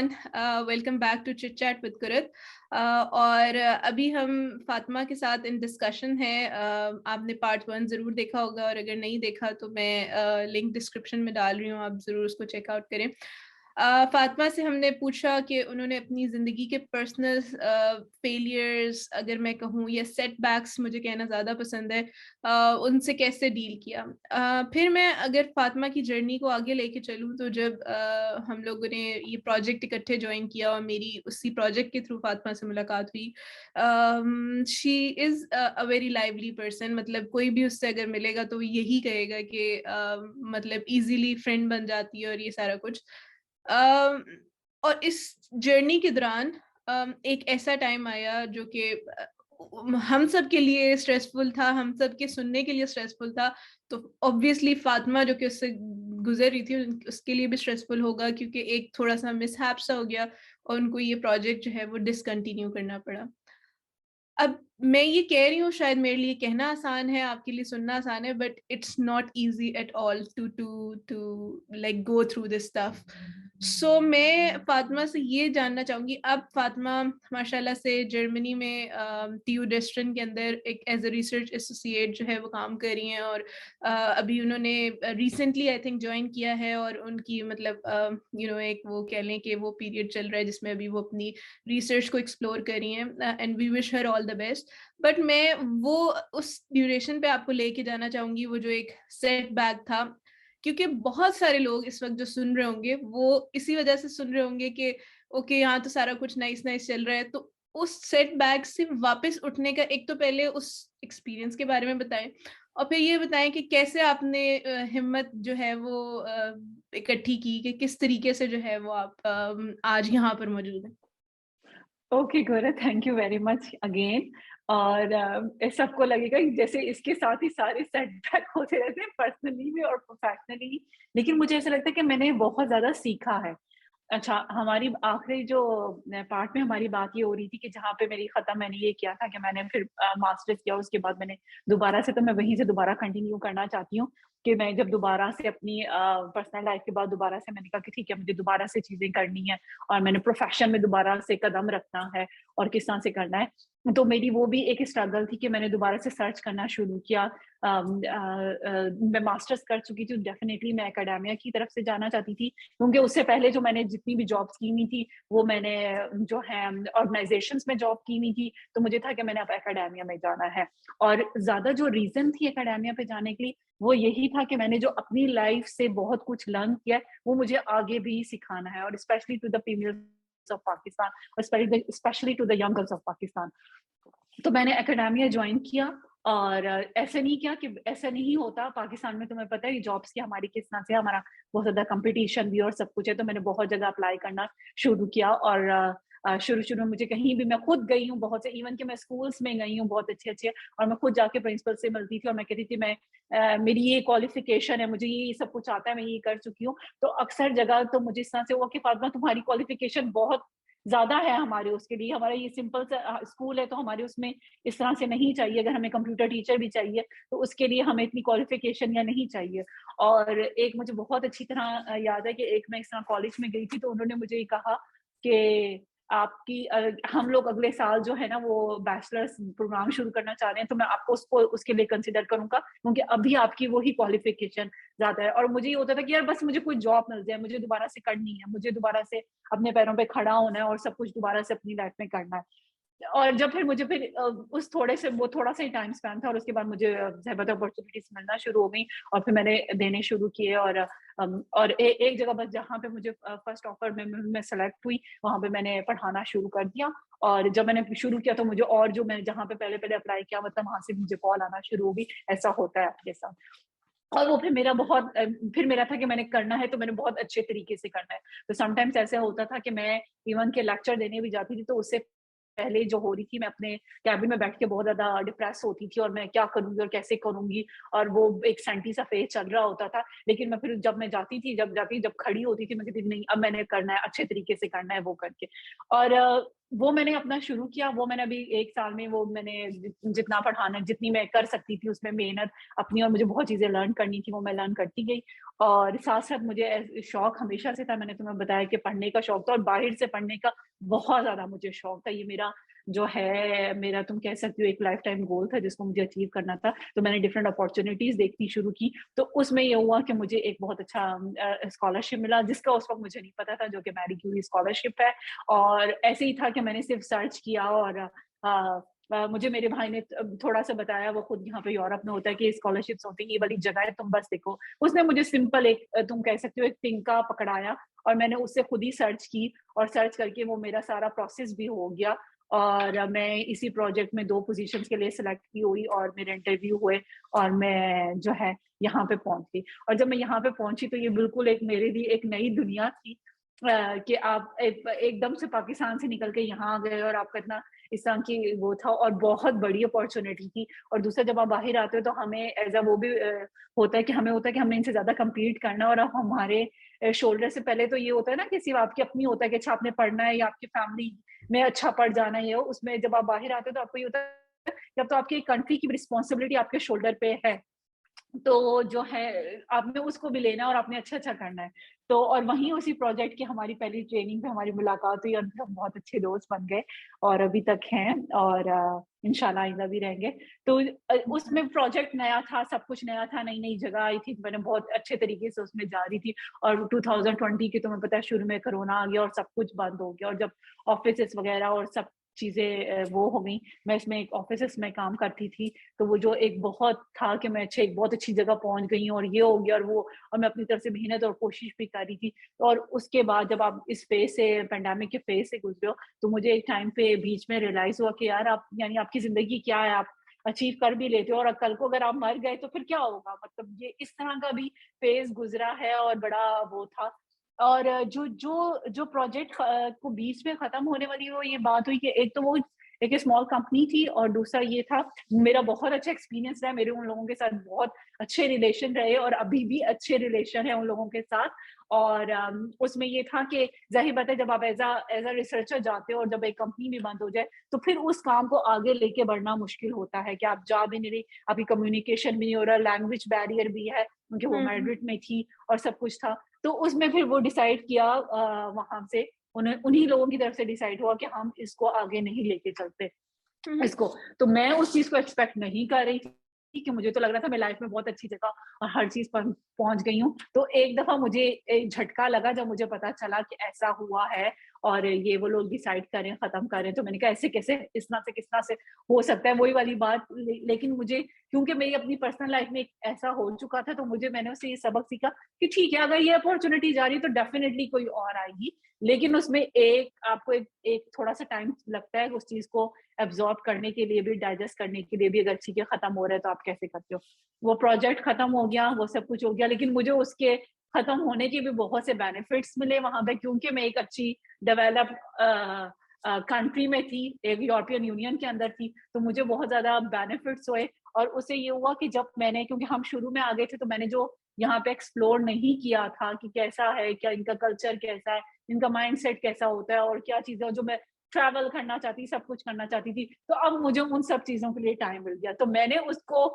Everyone, welcome back to chit chat with Qurat. और अभी हम फातिमा के साथ इन डिस्कशन है। आपने पार्ट 1 ज़रूर देखा होगा, और अगर नहीं देखा तो मैं लिंक डिस्क्रिप्शन में डाल रही हूँ, आप ज़रूर उसको चेकआउट करें। फातिमा से हमने पूछा कि उन्होंने अपनी ज़िंदगी के पर्सनल फेलियर्स, अगर मैं कहूँ, या सेटबैक्स, मुझे कहना ज़्यादा पसंद है, उनसे कैसे डील किया। फिर मैं अगर फातिमा की जर्नी को आगे लेके चलूँ, तो जब हम लोगों ने ये प्रोजेक्ट इकट्ठे ज्वाइन किया और मेरी उसी प्रोजेक्ट के थ्रू फातिमा से मुलाकात हुई, she is a very lively person. मतलब कोई भी उससे अगर मिलेगा तो यही कहेगा कि मतलब इजीली फ्रेंड बन जाती है और ये सारा कुछ। अम, और इस जर्नी के दौरान एक ऐसा टाइम आया जो कि हम सब के लिए स्ट्रेसफुल था, हम सब के सुनने के लिए स्ट्रेसफुल था। तो ऑब्वियसली फातिमा जो कि उससे गुजर रही थी, उसके लिए भी स्ट्रेसफुल होगा, क्योंकि एक थोड़ा सा मिसहैप सा हो गया और उनको ये प्रोजेक्ट जो है वो डिसकंटिन्यू करना पड़ा। अब मैं ये कह रही हूँ, शायद मेरे लिए कहना आसान है, आपके लिए सुनना आसान है, but it's not easy at all to like go through this stuff. So मैं फातिमा से ये जानना चाहूंगी, अब फातिमा माशाल्लाह से जर्मनी में टीयू डेस्टन के अंदर एक एज अ रिसर्च एसोसिएट जो है वो काम कर रही हैं, और अभी उन्होंने रिसेंटली आई थिंक ज्वाइन किया है, और उनकी मतलब एक वो कह लें कि वो पीरियड चल रहा है जिसमें अभी वो अपनी रिसर्च को एक्सप्लोर कर रही हैं, and we wish her all the best. But मैं वो उस ड्यूरेशन पे आपको लेके जाना चाहूंगी, वो जो एक सेट बैक था, क्योंकि बहुत सारे लोग इस वक्त जो सुन रहे होंगे वो इसी वजह से सुन रहे होंगे कि ओके, यहाँ तो सारा कुछ नाइस नाइस चल रहा है। तो उस सेट बैक से वापस उठने का, एक तो पहले उस एक्सपीरियंस के बारे में बताएं, और फिर ये बताएं कि कैसे आपने हिम्मत जो है वो इकट्ठी की, कि किस तरीके से जो है वो आप आज यहाँ पर मौजूद हैं। Okay Gaurav, thank you very much again. और सबको लगेगा कि जैसे इसके साथ ही सारे सेटबैक होते रहते हैं पर्सनली भी और प्रोफेशनली भी, लेकिन मुझे ऐसा लगता है कि मैंने बहुत ज़्यादा सीखा है। अच्छा, हमारी आखिरी जो पार्ट में हमारी बात ये हो रही थी कि जहाँ पे मेरी खत्म मैंने ये किया था कि मैंने फिर मास्टर्स किया, उसके बाद मैंने दोबारा से, तो मैं वहीं से दोबारा कंटिन्यू करना चाहती हूँ कि मैं जब दोबारा से अपनी पर्सनल लाइफ के बाद दोबारा से मैंने कहा कि ठीक है, मुझे दोबारा से चीजें करनी है और मैंने प्रोफेशन में दोबारा से कदम रखना है और किस तरह से करना है। तो मेरी वो भी एक स्ट्रगल थी कि मैंने दोबारा से सर्च करना शुरू किया। मैं मास्टर्स कर चुकी थी, डेफिनेटली मैं एकेडेमिया की तरफ से जाना चाहती थी, क्योंकि उससे पहले जो मैंने जितनी भी जॉब्स की हुई थी वो मैंने जो है ऑर्गेनाइजेशंस में जॉब की हुई थी, तो मुझे था कि मैंने अब एकेडेमिया में जाना है। और ज्यादा जो रीजन थी एकेडेमिया पे जाने के लिए वो यही था कि मैंने जो अपनी लाइफ से बहुत कुछ लर्न किया है वो मुझे आगे भी सिखाना है, और specially to the females of Pakistan, और specially to the young girls of Pakistan. तो मैंने एकेडेमिया ज्वाइन किया। और ऐसे नहीं किया कि ऐसा नहीं होता पाकिस्तान में, तुम्हें पता है जॉब्स की हमारी किस तरह से, हमारा बहुत ज्यादा कंपटीशन भी और सब कुछ है, तो मैंने बहुत जगह अप्लाई करना शुरू किया। और शुरू शुरू में मुझे कहीं भी, मैं खुद गई हूँ बहुत से, इवन कि मैं स्कूल्स में गई हूँ बहुत अच्छे अच्छे, और मैं खुद जाके प्रिंसिपल से मिलती थी और मैं कहती थी मैं मेरी ये क्वालिफिकेशन है, मुझे ये सब कुछ आता है, मैं ये कर चुकी हूँ। तो अक्सर जगह तो मुझे इस तरह से हुआ कि फातिमा तुम्हारी क्वालिफिकेशन बहुत ज्यादा है हमारे उसके लिए, हमारा ये सिंपल सा स्कूल है तो हमारे उसमें इस तरह से नहीं चाहिए, अगर हमें कंप्यूटर टीचर भी चाहिए तो उसके लिए हमें इतनी क्वालिफिकेशन या नहीं चाहिए। और एक मुझे बहुत अच्छी तरह याद है कि एक मैं इस तरह कॉलेज में गई थी, तो उन्होंने मुझे ये कहा कि आपकी हम लोग अगले साल जो है ना वो बैचलर्स प्रोग्राम शुरू करना चाह रहे हैं, तो मैं आपको उसको उसके लिए कंसिडर करूंगा, क्योंकि अभी आपकी वही क्वालिफिकेशन ज्यादा है। और मुझे ये होता था कि यार बस मुझे कोई जॉब मिल जाए, मुझे दोबारा से करनी है, मुझे दोबारा से अपने पैरों पे खड़ा होना है और सब कुछ दोबारा से अपनी लाइफ में करना है। और जब फिर मुझे फिर उस थोड़े से वो थोड़ा सा ही टाइम स्पेन था, और उसके बाद मुझे ज़्यादा अपॉर्चुनिटीज मिलना शुरू हो गई, और फिर मैंने देने शुरू किए। और एक जगह बस जहाँ पे मुझे फर्स्ट ऑफर में मैं सेलेक्ट हुई, वहां पे मैंने पढ़ाना शुरू कर दिया। और जब मैंने शुरू किया तो मुझे, और जो मैंने जहाँ पे पहले पहले अप्लाई किया, मतलब वहां से मुझे कॉल आना शुरू हो गई। ऐसा होता है आपके साथ। और वो फिर मेरा बहुत फिर मेरा था कि मैंने करना है तो मैंने बहुत अच्छे तरीके से करना है। तो समटाइम्स ऐसा होता था कि मैं इवन के लेक्चर देने भी जाती थी, तो उससे पहले जो हो रही थी, मैं अपने कैबिन में बैठ के बहुत ज्यादा डिप्रेस होती थी, और मैं क्या करूंगी और कैसे करूंगी, और वो एक सैंटी सा फेज चल रहा होता था। लेकिन मैं फिर जब मैं जाती थी, जब खड़ी होती थी, मैं कहती थी नहीं, अब मैंने करना है, अच्छे तरीके से करना है वो करके। और वो मैंने अपना शुरू किया, वो मैंने अभी 1 साल में वो मैंने जितना पढ़ाना जितनी मैं कर सकती थी उसमें मेहनत अपनी, और मुझे बहुत चीज़ें लर्न करनी थी वो मैं लर्न करती गई। और साथ-साथ मुझे शौक हमेशा से था, मैंने तुम्हें बताया कि पढ़ने का शौक था और बाहर से पढ़ने का बहुत ज़्यादा मुझे शौक था। ये मेरा जो है मेरा तुम कह सकती हो एक लाइफ टाइम गोल था जिसको मुझे अचीव करना था। तो मैंने डिफरेंट अपॉर्च्युनिटीज़ देखनी शुरू की, तो उसमें ये हुआ कि मुझे एक बहुत अच्छा स्कॉलरशिप मिला जिसका उस वक़्त मुझे नहीं पता था, जो कि मैरी क्यूरी स्कॉलरशिप है। और ऐसे ही था कि मैंने सिर्फ सर्च किया और मुझे मेरे भाई ने थोड़ा-सा बताया, वो खुद यहाँ पे यूरोप में होता है कि स्कॉलरशिप्स होती हैं, ये वाली जगह है, तुम बस देखो। उसने मुझे सिंपल एक तुम कह सकते हो एक तिनका पकड़ाया और मैंने उससे खुद ही सर्च की और सर्च करके वो मेरा सारा प्रोसेस भी हो गया और मैं इसी प्रोजेक्ट में 2 पोज़ीशंस के लिए सिलेक्ट की हुई और मेरे इंटरव्यू हुए और मैं जो है यहाँ पे पहुँच गई। और जब मैं यहाँ पे पहुँची तो ये बिल्कुल एक मेरे लिए एक नई दुनिया थी कि आप एकदम से पाकिस्तान से निकल के यहाँ आ गए और आपका इतना इस तरह की वो था और बहुत बड़ी अपॉर्चुनिटी थी। और दूसरा जब आप बाहर आते हो तो हमें एज़ वो भी होता है कि हमें होता है कि हमने इनसे ज़्यादा कम्पीट करना है और अब हमारे शोल्डर से पहले तो ये होता है ना कि सिर्फ़ आपकी अपनी होता है कि अच्छा आपने पढ़ना है या आपकी फैमिली में अच्छा पढ़ जाना है ये उसमें जब आप बाहर आते हो तो आपको ये होता है कि अब तो आपकी कंट्री की रिस्पॉन्सिबिलिटी आपके शोल्डर पे है। तो जो है आपने उसको भी लेना है और आपने अच्छा-अच्छा करना है। तो और वहीं उसी प्रोजेक्ट की हमारी पहली ट्रेनिंग पे हमारी मुलाकात हुई और हम बहुत अच्छे दोस्त बन गए और अभी तक हैं और इंशाल्लाह आइंदा भी रहेंगे। तो उसमें प्रोजेक्ट नया था, सब कुछ नया था, नई-नई जगह आई थी, मैंने बहुत अच्छे तरीके से उसमें जा रही थी और 2020 की तुम्हें पता है शुरू में कोरोना आ गया और सब कुछ बंद हो गया और जब ऑफ़िसेज़ वग़ैरह और सब चीज़ें वो हो गई, मैं इसमें एक ऑफ़िसेज़ में काम करती थी, तो वो जो एक बहुत था कि मैं एक बहुत अच्छी जगह पहुँच गई हूँ और ये हो गया और वो और मैं अपनी तरफ से मेहनत और कोशिश भी कर रही थी। और उसके बाद जब आप इस फ़ेज़ से पैंडेमिक के फ़ेज़ से गुज़रे हो, तो मुझे एक टाइम पे बीच में रियलाइज़ हुआ कि यार आप यानी आपकी ज़िंदगी क्या है? आप अचीव कर भी लेते हो और कल को अगर आप मर गए तो फिर क्या होगा? मतलब ये इस तरह का भी फ़ेज़ गुज़रा है और बड़ा वो था। और जो जो जो प्रोजेक्ट को बीच में ख़त्म होने वाली वो ये बात हुई कि एक तो वो एक स्मॉल कंपनी थी और दूसरा ये था मेरा बहुत अच्छा एक्सपीरियंस रहा, मेरे उन लोगों के साथ बहुत अच्छे रिलेशन रहे और अभी भी अच्छे रिलेशन है उन लोगों के साथ। और उसमें ये था कि ज़ाहिर बात है जब आप एज़ अ रिसर्चर जाते हो और जब एक कंपनी भी बंद हो जाए, तो फिर उस काम को आगे लेके बढ़ना मुश्किल होता है कि आप जा भी नहीं रही, आपकी कम्युनिकेशन भी नहीं हो रहा, लैंग्वेज बैरियर भी है, क्योंकि वो हुँ, मैड्रिड में थी और सब कुछ था। तो उसमें फिर वो डिसाइड किया वहाँ से उन्हीं लोगों की तरफ से डिसाइड हुआ कि हम इसको आगे नहीं लेके चलते। हुँ, इसको। तो मैं उस चीज़ को एक्सपेक्ट नहीं कर रही थी कि मुझे तो लग रहा था मैं लाइफ़ में बहुत अच्छी जगह और हर चीज़ पर पहुँच गई हूँ। तो एक दफ़ा मुझे एक झटका लगा जब मुझे पता चला कि ऐसा हुआ है और ये वो लोग डिसाइड कर रहे हैं, ख़त्म कर रहे हैं। तो मैंने कहा ऐसे कैसे किस तरह से हो सकता है? वही वाली बात लेकिन मुझे क्योंकि मेरी अपनी पर्सनल लाइफ़ में एक ऐसा हो चुका था तो मुझे उससे ये सबक सीखा कि ठीक है, अगर ये अपॉर्च्युनिटी जा रही है तो डेफ़िनिटली कोई और आएगी। लेकिन उसमें आपको एक थोड़ा-सा टाइम लगता है उस चीज़ को एब्ज़ॉर्ब करने के लिए भी, डाइजेस्ट करने के लिए भी अगर चीज़ें खत्म हो रहा है तो आप कैसे करते हो? वो प्रोजेक्ट खत्म हो गया, वो सब कुछ हो गया, लेकिन मुझे उसके खत्म होने के भी बहुत से बेनिफिट्स मिले वहाँ पे क्योंकि मैं एक अच्छी डेवलप्ड कंट्री में थी, एक यूरोपियन यूनियन के अंदर थी, तो मुझे बहुत ज़्यादा बेनिफिट्स हुए और उससे ये हुआ कि जब मैंने क्योंकि हम शुरू में आ गए थे तो मैंने जो यहाँ पे एक्सप्लोर नहीं किया था कि कैसा है, क्या इनका कल्चर कैसा है, इनका माइंडसेट कैसा होता है और क्या चीज़ें जो मैं ट्रैवल करना चाहती, सब कुछ करना चाहती थी। तो अब मुझे उन सब चीज़ों के लिए टाइम मिल गया। तो मैंने उसको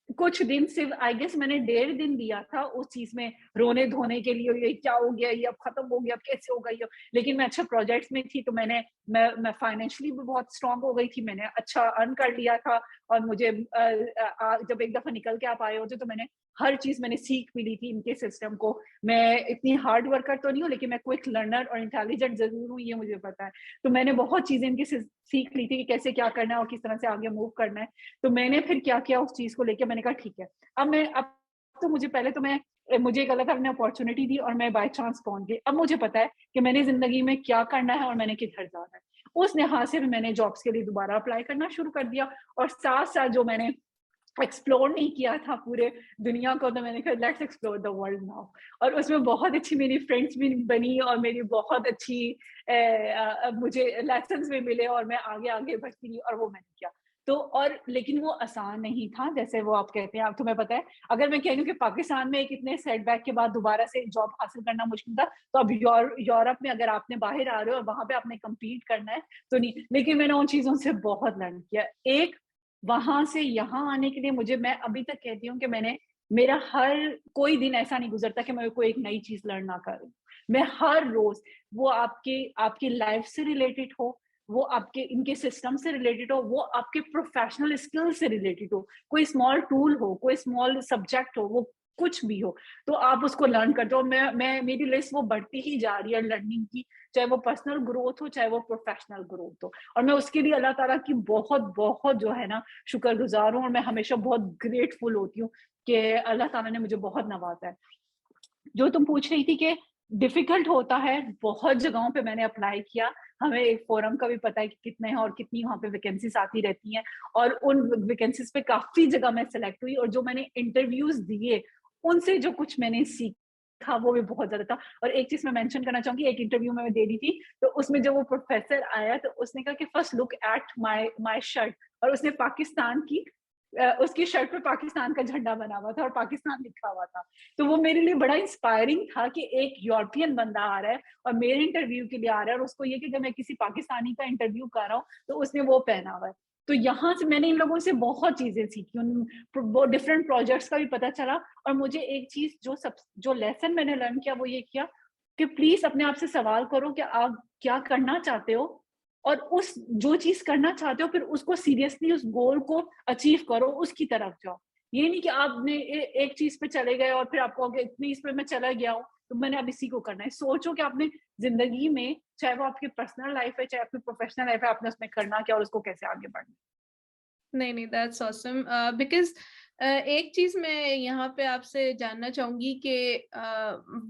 कुछ दिन सिर्फ़ आई गेस मैंने 1.5 दिन दिया था उस चीज़ में रोने-धोने के लिए, ये क्या हो गया? ये अब खत्म हो गया, अब कैसे होगा ये? लेकिन मैं अच्छा प्रोजेक्ट्स में थी तो मैं फाइनेंशियली भी बहुत स्ट्रॉन्ग हो गई थी, मैंने अच्छा अर्न कर लिया था और मुझे जब एक दफ़ा निकल के आप आए होते तो हर चीज़ मैंने सीख भी ली थी इनके सिस्टम को। मैं इतनी हार्ड वर्कर तो नहीं हूँ लेकिन मैं क्विक लर्नर और इंटेलिजेंट ज़रूर हूँ, ये मुझे पता है। तो मैंने बहुत चीज़ें इनकी सीख ली थी कि कैसे क्या करना है और किस तरह से आगे मूव करना है। तो मैंने फिर क्या किया उस चीज़ को लेके मैंने कहा ठीक है, अब तो मुझे पहले तो मुझे एक अल्लाह ताला ने अपॉर्च्युनिटी दी और मैं बाय चांस पहुँच गई। अब मुझे पता है कि मैंने ज़िंदगी में क्या करना है और मैंने किधर जाना है। उस लिहाज़ से भी मैंने जॉब्स के लिए दोबारा अप्लाई करना शुरू कर दिया और साथ-साथ जो मैंने एक्सप्लोर नहीं किया था पूरे दुनिया को तो मैंने कहा let's explore the world now और उसमें बहुत अच्छी मेरी फ्रेंड्स भी बनी और मेरी बहुत अच्छी मुझे लेसन्स भी मिले और मैं आगे-आगे बढ़ती रही और वो मैंने किया। तो और लेकिन वो आसान नहीं था, जैसे वो आप कहते हैं, आप तुम्हें पता है, अगर मैं कह रही हूँ कि पाकिस्तान में एक इतने सेटबैक के बाद दोबारा से जॉब हासिल करना मुश्किल था, तो अब यूरोप में अगर आपने बाहर आ रहे हो और वहां पे आपने कम्पीट करना है तो नहीं। लेकिन मैंने उन चीजों से बहुत लर्न किया। एक, वहां से यहाँ आने के लिए मुझे, मैं अभी तक कहती हूँ कि मैंने, मेरा हर कोई दिन ऐसा नहीं गुजरता कि मैं कोई एक नई चीज लर्न ना करूँ। मैं हर रोज, वो आपके आपकी लाइफ से रिलेटेड हो, वो आपके इनके सिस्टम से रिलेटेड हो, वो आपके प्रोफेशनल स्किल से रिलेटेड हो, कोई स्मॉल टूल हो, कोई स्मॉल सब्जेक्ट हो, वो कुछ भी हो, तो आप उसको लर्न करते हो। मैं मेरी लिस्ट वो बढ़ती ही जा रही है लर्निंग की, चाहे वो पर्सनल ग्रोथ हो, चाहे वो प्रोफेशनल ग्रोथ हो। और मैं उसके लिए अल्लाह ताला की बहुत बहुत जो है ना शुक्रगुजार हूँ, और मैं हमेशा बहुत ग्रेटफुल होती हूँ कि अल्लाह ताला ने मुझे बहुत नवाजा है। जो तुम पूछ रही थी कि डिफिकल्ट होता है, बहुत जगहों पे मैंने अप्लाई किया, हमें एक फोरम का भी पता है कि कितने हैं और कितनी वहाँ पे वैकेंसीज आती रहती हैं, और उन वैकेंसीज पे काफी जगह मैं सेलेक्ट हुई, और जो मैंने इंटरव्यूज दिए उनसे जो कुछ मैंने सीखा वो भी बहुत ज्यादा था। और एक चीज मैं मेंशन करना चाहूंगी, एक इंटरव्यू में मैं दे रही थी, तो उसमें जब वो प्रोफेसर आया तो उसने कहा कि first look at my shirt, और उसने पाकिस्तान की उसकी शर्ट पे पाकिस्तान का झंडा बना हुआ था और पाकिस्तान लिखा हुआ था। तो वो मेरे लिए बड़ा इंस्पायरिंग था कि एक यूरोपियन बंदा आ रहा है और मेरे इंटरव्यू के लिए आ रहा है, और उसको ये कि अगर मैं किसी पाकिस्तानी का इंटरव्यू कर रहा हूँ तो उसने वो पहना हुआ है। तो यहाँ से मैंने इन लोगों से बहुत चीजें सीखी, उन वो डिफरेंट प्रोजेक्ट्स का भी पता चला। और मुझे एक चीज जो लेसन मैंने लर्न किया वो ये किया कि प्लीज अपने आप से सवाल करो कि आप क्या करना चाहते हो, और उस जो चीज करना चाहते हो फिर उसको सीरियसली उस गोल को अचीव करो, उसकी तरफ जाओ। ये नहीं कि आपने एक चीज पे चले गए और फिर आपको इतनी इस पे मैं चला गया हूँ तो मैंने अब इसी को करना है। सोचो कि आपने जिंदगी में, चाहे वो आपकी पर्सनल लाइफ है चाहे आपकी प्रोफेशनल लाइफ है, आपने उसमें करना क्या और उसको कैसे आगे बढ़ना। नहीं नहीं, दैट्स ऑसम। बिकॉज एक चीज मैं यहाँ पे आपसे जानना चाहूंगी कि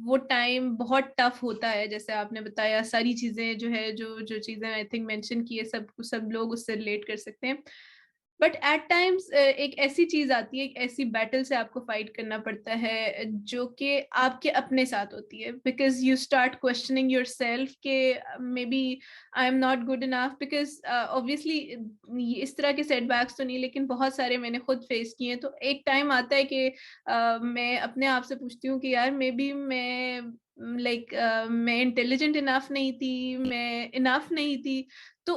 वो टाइम बहुत टफ होता है, जैसे आपने बताया सारी चीजें जो है, जो चीजें आई थिंक मेंशन की है, सब लोग उससे रिलेट कर सकते हैं। बट एट टाइम्स एक ऐसी चीज आती है, एक ऐसी बैटल से आपको फाइट करना पड़ता है जो कि आपके अपने साथ होती है, because you start questioning yourself के maybe I am not good enough, because obviously इस तरह के सेटबैक्स तो नहीं, लेकिन बहुत सारे मैंने खुद फेस किए हैं। तो एक टाइम आता है कि मैं अपने आप से पूछती हूँ कि यार मे बी मैं मैं इंटेलिजेंट इनफ नहीं थी, मैं इनफ नहीं थी। तो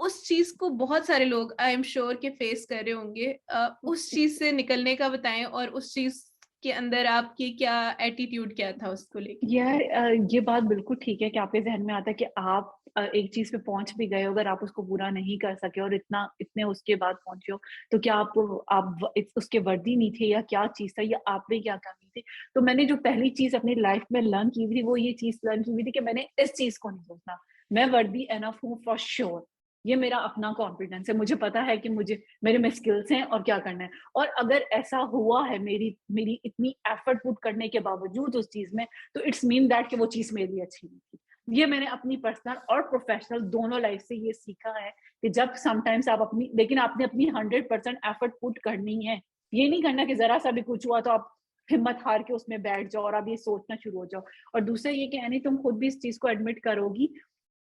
उस चीज को बहुत सारे लोग आई एम श्योर के फेस कर रहे होंगे। उस चीज से निकलने का बताएं, और उस चीज के अंदर आपकी क्या एटीट्यूड क्या था उसको लेके। यार ये बात बिल्कुल ठीक है कि आपके जहन में आता है कि आप एक चीज पे पहुंच भी गए हो, अगर आप उसको पूरा नहीं कर सके और इतने उसके बाद पहुंचे हो तो क्या उसके वर्दी नहीं थे, या क्या चीज था, या आप में क्या कमी थी। तो मैंने जो पहली चीज अपनी लाइफ में लर्न की थी वो ये चीज लर्न की हुई थी कि मैंने इस चीज को नहीं सोचना, मैं वर्दी एनफ हूँ फॉर श्योर। ये मेरा अपना कॉन्फिडेंस है, मुझे पता है कि मुझे मेरे में स्किल्स हैं और क्या करना है। और अगर ऐसा हुआ है मेरी मेरी इतनी एफर्ट पुट करने के बावजूद उस चीज में, तो इट्स मीन दैट कि वो चीज मेरे लिए अच्छी नहीं थी। ये मैंने अपनी पर्सनल और प्रोफेशनल दोनों लाइफ से ये सीखा है कि जब समटाइम्स आप अपनी, लेकिन आपने अपनी 100% एफर्ट पुट करनी है। ये नहीं करना कि जरा सा भी कुछ हुआ तो आप हिम्मत हार के उसमें बैठ जाओ और आप ये सोचना शुरू हो जाओ। और दूसरा ये कि यानी तुम खुद भी इस चीज को एडमिट करोगी,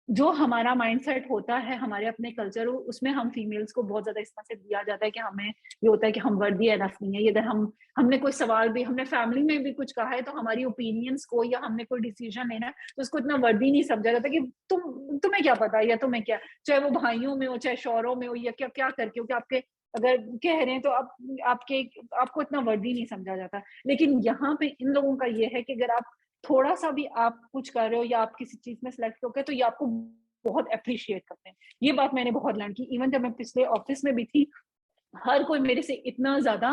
जो हमारा माइंडसेट होता है हमारे अपने कल्चर, उसमें हम फीमेल्स को बहुत ज्यादा इस तरह से दिया जाता है कि हमें ये होता है कि हम वर्दी एनफ नहीं है। ये अगर हमने कोई सवाल भी, हमने फैमिली में भी कुछ कहा है तो हमारी ओपिनियंस को, या हमने कोई डिसीजन लेना है तो उसको इतना वर्दी नहीं समझा जाता कि तुम्हें क्या पता है, या तुम्हें क्या, चाहे वो भाइयों में हो चाहे शौहरों में हो, या क्या क्या करके हो कि आपके अगर कह रहे हैं तो आपको इतना वर्दी नहीं समझा जाता। लेकिन यहाँ पे इन लोगों का ये है कि अगर आप थोड़ा सा भी आप कुछ कर रहे हो या आप किसी चीज में सिलेक्ट हो गए तो ये आपको बहुत अप्रिशिएट करते हैं। ये बात मैंने बहुत लर्न की। इवन जब मैं पिछले ऑफिस में भी थी, हर कोई मेरे से इतना ज्यादा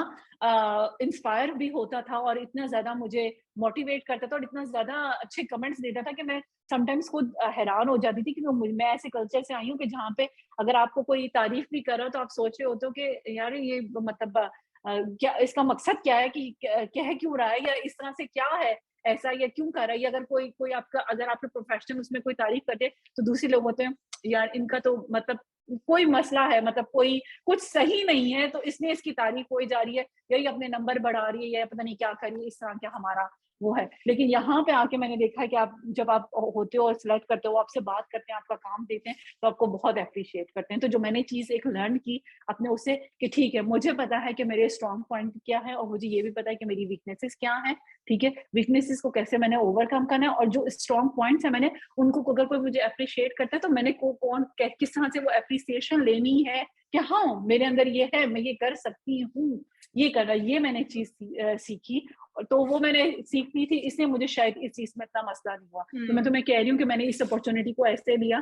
इंस्पायर भी होता था और इतना ज्यादा मुझे मोटिवेट करता था और इतना ज्यादा अच्छे कमेंट्स देता था कि मैं समटाइम्स खुद हैरान हो जाती थी कि मैं ऐसे कल्चर से आई हूँ कि जहाँ पे अगर आपको कोई तारीफ भी कर रहा हो तो आप सोच रहे होते हो कि यार ये मतलब क्या इसका मकसद क्या है, कि कह क्यों रहा है, या इस तरह से क्या है ऐसा, या क्यों कर रहा है। या अगर कोई कोई आपका, अगर आपके प्रोफेशनल उसमें कोई तारीफ करते तो दूसरे लोग होते हैं यार इनका तो मतलब कोई मसला है, मतलब कोई कुछ सही नहीं है तो इसलिए इसकी तारीफ हो जा रही है, या ये अपने नंबर बढ़ा रही है, या पता नहीं क्या कर रही है, इस तरह का हमारा वो है। लेकिन यहाँ पे आके मैंने देखा है कि आप जब आप होते हो और सिलेक्ट करते हो, आपसे बात करते हैं, आपका काम देते हैं, तो आपको बहुत अप्रिशिएट करते हैं। तो जो मैंने चीज़ एक लर्न की अपने उससे, कि ठीक है, मुझे पता है कि मेरे स्ट्रॉन्ग पॉइंट क्या है और मुझे ये भी पता है कि मेरी वीकनेसेस क्या है, ठीक है? वीकनेसेस को कैसे मैंने ओवरकम करना है, और जो स्ट्रॉन्ग पॉइंट्स है मैंने उनको, अगर कोई मुझे अप्रिशिएट करता है तो मैंने किस तरह से वो अप्रिसिएशन लेनी है, कि हाँ, मेरे अंदर ये है, मैं ये कर सकती हूँ, ये करना, ये मैंने चीज़ सीखी। तो वो मैंने सीखनी थी, इसलिए मुझे शायद इस चीज़ में इतना मसला नहीं हुआ। तो मैं तुम्हें कह रही हूँ कि मैंने इस अपॉर्चुनिटी को ऐसे लिया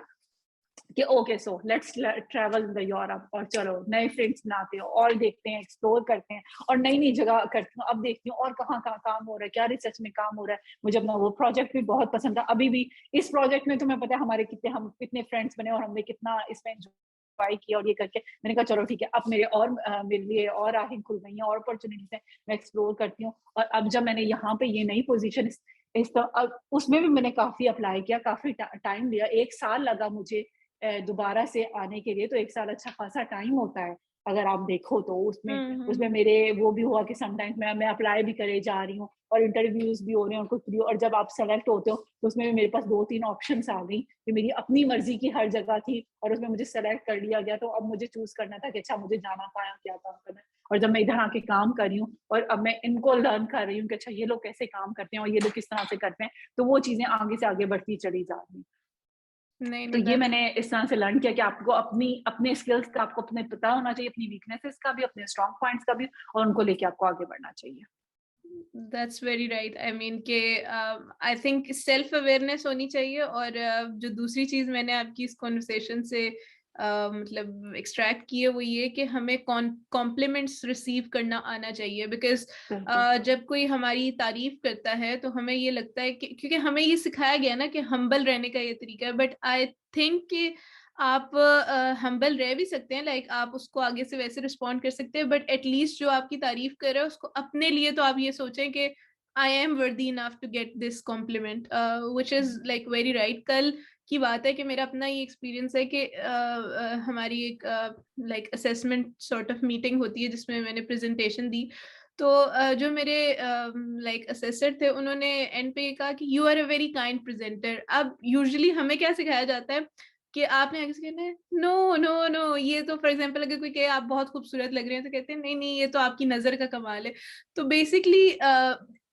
कि okay, so let's travel in the Europe, और चलो नए फ्रेंड्स बनाते हो और देखते हैं, एक्सप्लोर करते हैं और नई नई जगह करती हूँ। अब देखती हूँ और कहाँ कहाँ काम हो रहा है, क्या रिसर्च में काम हो रहा है। मुझे अपना वो प्रोजेक्ट भी बहुत पसंद था। अभी भी इस प्रोजेक्ट में तुम्हें पता है हमारे कितने, हम कितने फ्रेंड्स बने और हमने कितना इसमें एंजॉय किया, और ये करके मैंने कहा चलो ठीक है, अब मेरे और मेरे लिए और राहें खुल गई हैं, और अपॉर्चुनिटीज है, मैं एक्सप्लोर करती हूँ। और अब जब मैंने यहाँ पे ये नई पोजीशन इस तो अब उसमें भी मैंने काफी अप्लाई किया, काफी टाइम लिया, 1 साल लगा मुझे दोबारा से आने के लिए। तो 1 साल अच्छा खासा टाइम होता है अगर आप देखो तो। उसमें उसमें मेरे वो भी हुआ कि समटाइम्स मैं अप्लाई भी करे जा रही हूँ और इंटरव्यूज भी हो रहे हैं और कुछ भी, और जब आप सेलेक्ट होते हो तो उसमें भी मेरे पास 2-3 ऑप्शंस आ गई कि मेरी अपनी मर्जी की हर जगह थी, और उसमें मुझे सेलेक्ट कर लिया गया। तो अब मुझे चूज करना था कि अच्छा मुझे जाना पाया, क्या काम करना है। और जब मैं इधर आके काम कर रही हूँ और अब मैं इनको लर्न कर रही हूँ कि अच्छा ये लोग कैसे काम करते हैं और ये लोग किस तरह से करते हैं, तो वो चीजें आगे से आगे बढ़ती चली जा रही हैं। नहीं तो नहीं, ये दैट्स मैंने इस तरह से लर्न किया कि आपको अपने स्किल्स का आपको अपने पता होना चाहिए, अपनी वीकनेसेस का भी, अपने स्ट्रॉन्ग पॉइंट्स का भी, और उनको लेके आपको आगे बढ़ना चाहिए। That's very right. I mean के आई थिंक सेल्फ अवेयरनेस होनी चाहिए। और जो दूसरी चीज मैंने आपकी इस कॉन्वर्सेशन से मतलब एक्सट्रैक्ट की है वो ये कि हमें कॉम्प्लीमेंट्स रिसीव करना आना चाहिए। बिकॉज बिल्कुल। जब कोई हमारी तारीफ करता है तो हमें ये लगता है कि, क्योंकि हमें ये सिखाया गया ना कि हम्बल रहने का ये तरीका है, बट आई थिंक कि आप हम्बल रह भी सकते हैं, लाइक आप उसको आगे से वैसे रिस्पॉन्ड कर सकते हैं, बट एटलीस्ट जो आपकी तारीफ कर रहा है उसको अपने लिए तो आप ये सोचें कि I am worthy enough to get this compliment, which is like very right. कल की बात है कि मेरा अपना ये एक्सपीरियंस है कि हमारी एक like assessment sort of meeting होती है जिसमें मैंने प्रेजेंटेशन दी। तो जो मेरे लाइक असेसर थे उन्होंने एंड पे कहा कि you are a very kind presenter. अब यूजुअली हमें क्या सिखाया जाता है कि आपने आगे से कहना है नो नो नो, ये तो फॉर एग्जांपल अगर कोई कहे आप बहुत खूबसूरत लग रहे हैं तो कहते हैं नहीं नहीं ये तो आपकी नजर का कमाल है। तो basically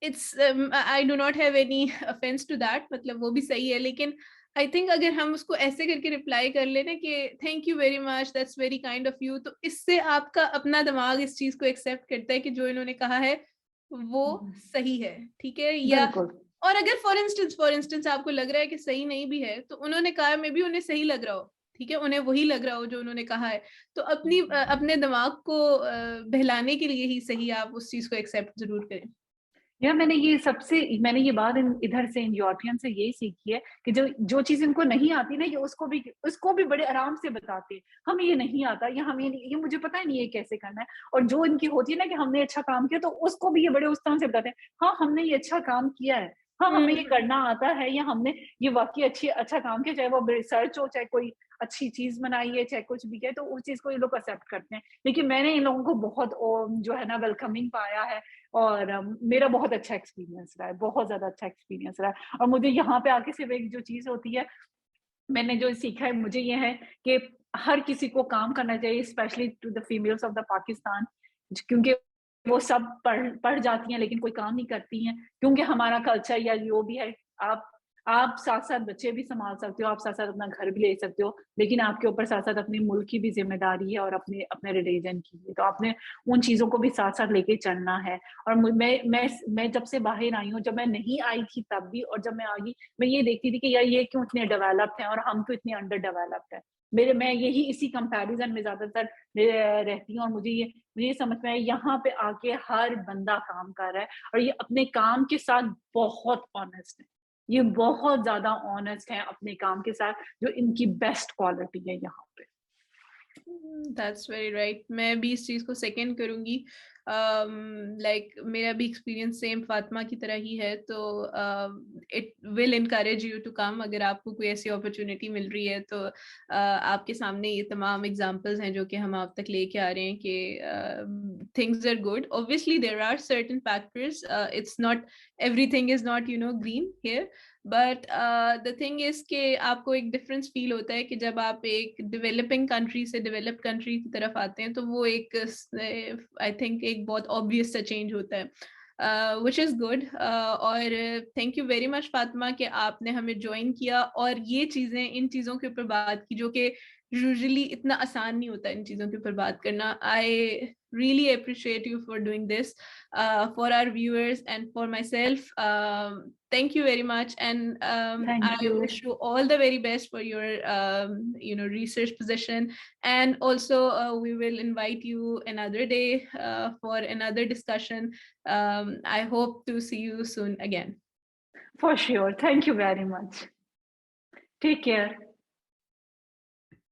it's I do not have any offence to that, मतलब वो भी सही है, लेकिन आई थिंक अगर हम उसको ऐसे करके रिप्लाई कर लेना कि thank you very much, that's very kind of you, तो इससे आपका अपना दिमाग इस चीज को एक्सेप्ट करता है कि जो इन्होंने कहा है वो सही है, ठीक है। या बिल्कुल। और अगर फॉर इंस्टेंस आपको लग रहा है कि सही नहीं भी है तो उन्होंने कहा है, मे बी उन्हें सही लग रहा हो, ठीक है, उन्हें वही लग रहा हो जो उन्होंने कहा है। तो अपने दिमाग को बहलाने के लिए ही सही आप उस चीज को एक्सेप्ट जरूर करें। यार मैंने ये बात इधर से इन यूरोपियन से यही सीखी है कि जो जो चीज इनको नहीं आती ना, ये उसको भी बड़े आराम से बताते हैं। हमें ये नहीं आता, या हमें ये मुझे पता नहीं ये कैसे करना है। और जो इनकी होती है ना कि हमने अच्छा काम किया, तो उसको भी ये बड़े उस तरह से बताते हैं, हाँ हमने ये अच्छा काम किया है, हाँ हमें ये हम्म। करना आता है, या हमने ये वाकई अच्छा काम किया, चाहे वो रिसर्च हो, चाहे कोई अच्छी चीज बनाई है, चाहे कुछ भी किया, तो उस चीज को ये लोग एक्सेप्ट करते हैं। लेकिन मैंने इन लोगों को बहुत जो है ना वेलकमिंग पाया है, और मेरा बहुत अच्छा एक्सपीरियंस रहा है, बहुत ज्यादा अच्छा एक्सपीरियंस रहा है। और मुझे यहाँ पे आके सिर्फ एक जो चीज होती है, मैंने जो सीखा है, मुझे ये है कि हर किसी को काम करना चाहिए, specially to the females of the Pakistan, क्योंकि वो सब पढ़ जाती हैं लेकिन कोई काम नहीं करती हैं, क्योंकि हमारा कल्चर या जो भी है, आप आप साथ साथ बच्चे भी संभाल सकते हो, आप साथ साथ अपना घर भी ले सकते हो, लेकिन आपके ऊपर साथ साथ अपने मुल्क की भी जिम्मेदारी है और अपने अपने रिलीजन की भी। तो आपने उन चीजों को भी साथ साथ लेके चलना है। और मैं जब से बाहर आई हूँ, जब मैं नहीं आई थी तब भी, और जब मैं आ गई, मैं ये देखती थी कि यार ये क्यों इतने डेवलप्ड हैं और हम क्यों इतने अंडर डेवलप्ड है। मैं यही इसी कंपैरिजन में ज्यादातर रहती हूँ, और मुझे ये समझ में आया, यहाँ पे आके हर बंदा काम कर रहा है और ये अपने काम के साथ बहुत ऑनेस्ट है। ये बहुत ज्यादा ऑनेस्ट है अपने काम के साथ, जो इनकी बेस्ट क्वालिटी है यहाँ पे। दैट्स वेरी राइट, मैं भी इस चीज को सेकेंड करूंगी। लाइक मेरा भी एक्सपीरियंस सेम फातिमा की तरह ही है, तो it will encourage you to come. अगर आपको कोई ऐसी अपॉर्चुनिटी मिल रही है तो आपके सामने ये तमाम एग्जांपल्स हैं जो कि हम आप तक लेके आ रहे हैं कि things are good. Obviously there are certain factors, it's not, everything is not green here, but the thing is कि आपको एक डिफरेंस फील होता है कि जब आप एक डेवलपिंग कंट्री से डेवलप्ड कंट्री की तरफ आते हैं, तो वो एक आई थिंक एक बहुत ऑब्वियस सा चेंज होता है, विच इज़ गुड। और thank you very much Fatima कि आपने हमें ज्वाइन किया और ये चीज़ें, इन चीज़ों के ऊपर बात की जो कि यूजुअली इतना आसान नहीं होता इन चीज़ों के ऊपर बात करना। आई really appreciate you for doing this for our viewers and for myself. Thank you very much, and Thank I you. wish you all the very best for your research position. And also we will invite you another day for another discussion. I hope to see you soon again. For sure. Thank you very much. Take care.